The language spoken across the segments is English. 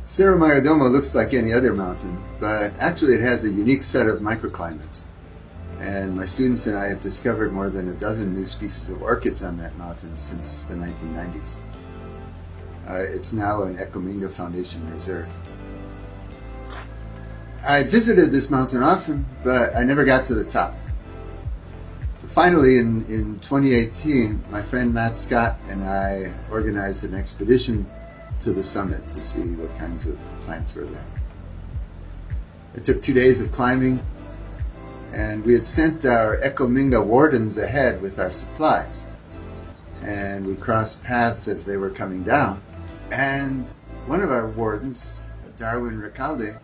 Cerro Mayordomo looks like any other mountain, but actually it has a unique set of microclimates. And my students and I have discovered more than a dozen new species of orchids on that mountain since the 1990s. It's now an Ecominga Foundation reserve. I visited this mountain often, but I never got to the top. So finally, in 2018, my friend Matt Scott and I organized an expedition to the summit to see what kinds of plants were there. It took 2 days of climbing, and we had sent our Ecominga wardens ahead with our supplies. And we crossed paths as they were coming down. And one of our wardens, Darwin Recalde,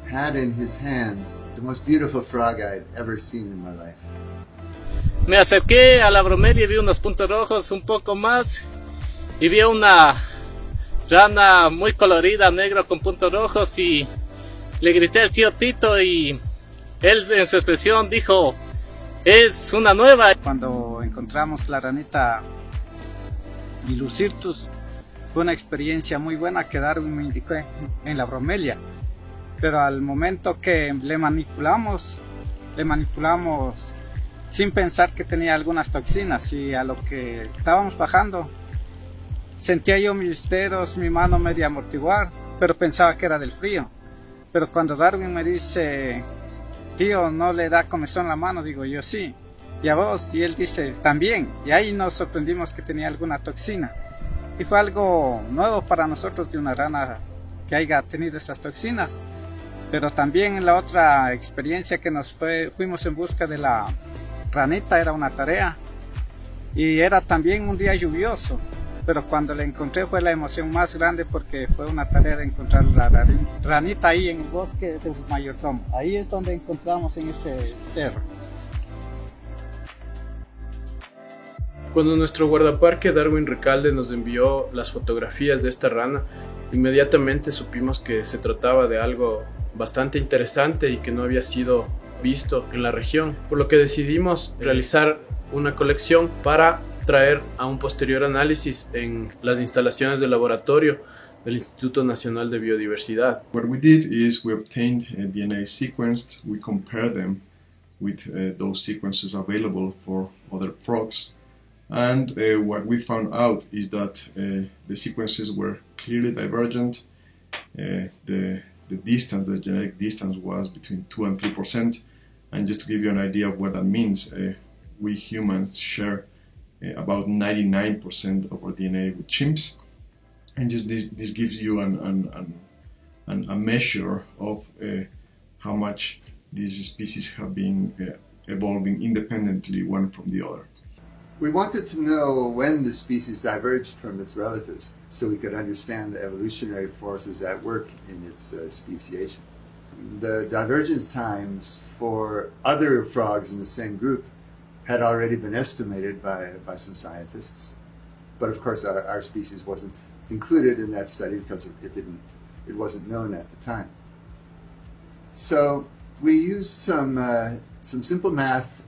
had in his hands the most beautiful frog I'd ever seen in my life. Me acerqué a la bromelia y vi unos puntos rojos un poco más y vi una rana muy colorida, negro con puntos rojos, y le grité al tío Tito y él en su expresión dijo: es una nueva. Cuando encontramos la ranita Ilucirtus, fue una experiencia muy buena que Darwin me indicó en la bromelia, pero al momento que le manipulamos sin pensar que tenía algunas toxinas, y a lo que estábamos bajando sentía yo mis dedos, mi mano media amortiguar, pero pensaba que era del frío. Pero cuando Darwin me dice: tío, ¿no le da comezón la mano? Digo yo: sí. ¿Y a vos? Y él dice: también. Y ahí nos sorprendimos que tenía alguna toxina. Y fue algo nuevo para nosotros de una rana que haya tenido esas toxinas. Pero también en la otra experiencia que fuimos en busca de la ranita, era una tarea. Y era también un día lluvioso. Pero cuando la encontré fue la emoción más grande, porque fue una tarea de encontrar la ranita ahí en el bosque de Mayordomo. Ahí es donde encontramos en ese cerro. Cuando nuestro guardaparque Darwin Recalde nos envió las fotografías de esta rana, inmediatamente supimos que se trataba de algo bastante interesante y que no había sido visto en la región, por lo que decidimos realizar una colección para traer a un posterior análisis en las instalaciones de laboratorio del Instituto Nacional de Biodiversidad. What we did is we obtained DNA sequenced, we compared them with those sequences available for other frogs, and what we found out is that the sequences were clearly divergent. The distance, the genetic distance, was between 2 and 3%, and just to give you an idea of what that means, we humans share about 99% of our DNA with chimps, and just this gives you a measure of how much these species have been evolving independently one from the other. We wanted to know when the species diverged from its relatives so we could understand the evolutionary forces at work in its speciation. The divergence times for other frogs in the same group had already been estimated by some scientists, but of course our species wasn't included in that study because it wasn't known at the time. So we used some simple math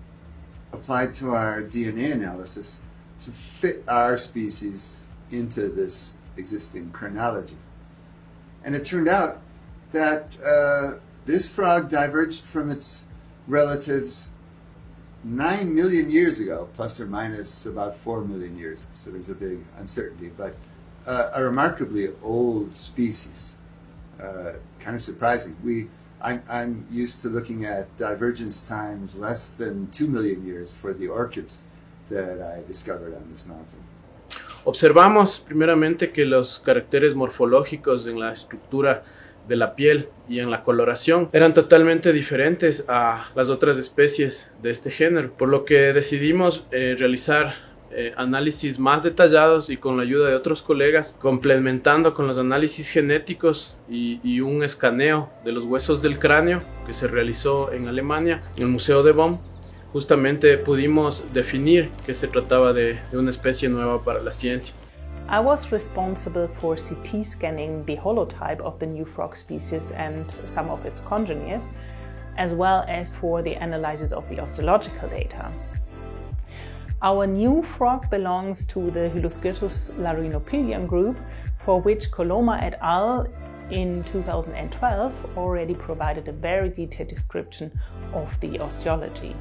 applied to our DNA analysis to fit our species into this existing chronology. And it turned out that this frog diverged from its relatives 9 million years ago, plus or minus about 4 million years. So there's a big uncertainty, but a remarkably old species. Kind of surprising. I'm used to looking at divergence times less than 2 million years for the orchids that I discovered on this mountain. Observamos primeramente que los caracteres morfológicos en la estructura de la piel y en la coloración eran totalmente diferentes a las otras especies de este género, por lo que decidimos realizar análisis más detallados y con la ayuda de otros colegas, complementando con los análisis genéticos y un escaneo de los huesos del cráneo que se realizó en Alemania, en el Museo de Bonn. Justamente pudimos definir que se trataba de una especie nueva para la ciencia. I was responsible for CT scanning the holotype of the new frog species and some of its congeners, as well as for the analysis of the osteological data. Our new frog belongs to the Hyloskirtus larinopilium group, for which Coloma et al. in 2012 already provided a very detailed description of the osteology.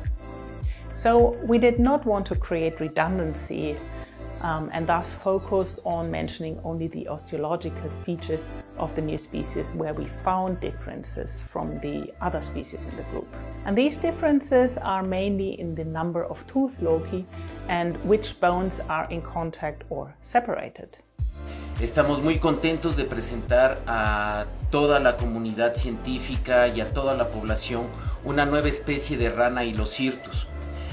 So we did not want to create redundancy and thus focused on mentioning only the osteological features of the new species where we found differences from the other species in the group. And these differences are mainly in the number of tooth loci and which bones are in contact or separated. Estamos muy contentos de presentar a toda la comunidad científica y a toda la población una nueva especie de rana Hylocertus.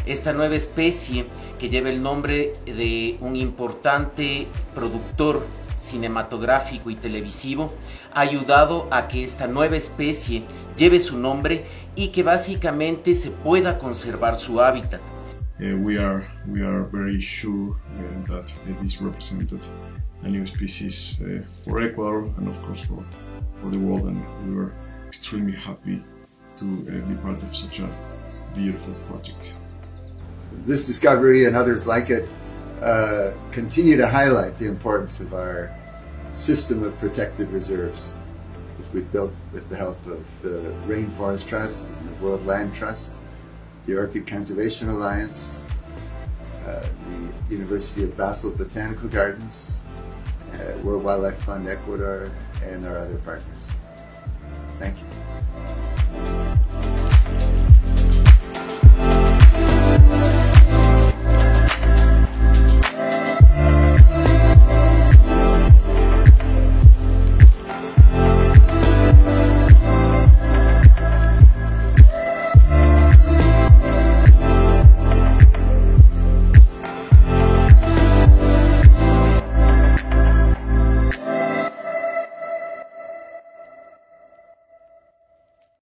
Esta nueva especie, que lleva el nombre de un importante productor cinematográfico y televisivo, ha ayudado a que esta nueva especie lleve su nombre y que básicamente se pueda conservar su hábitat. We are very sure that this represented a new species for Ecuador and of course for the world, and we were extremely happy to be part of such a beautiful project. This discovery and others like it continue to highlight the importance of our system of protected reserves, which we've built with the help of the Rainforest Trust and the World Land Trust, the Orchid Conservation Alliance, the University of Basel Botanical Gardens, World Wildlife Fund Ecuador, and our other partners. Thank you.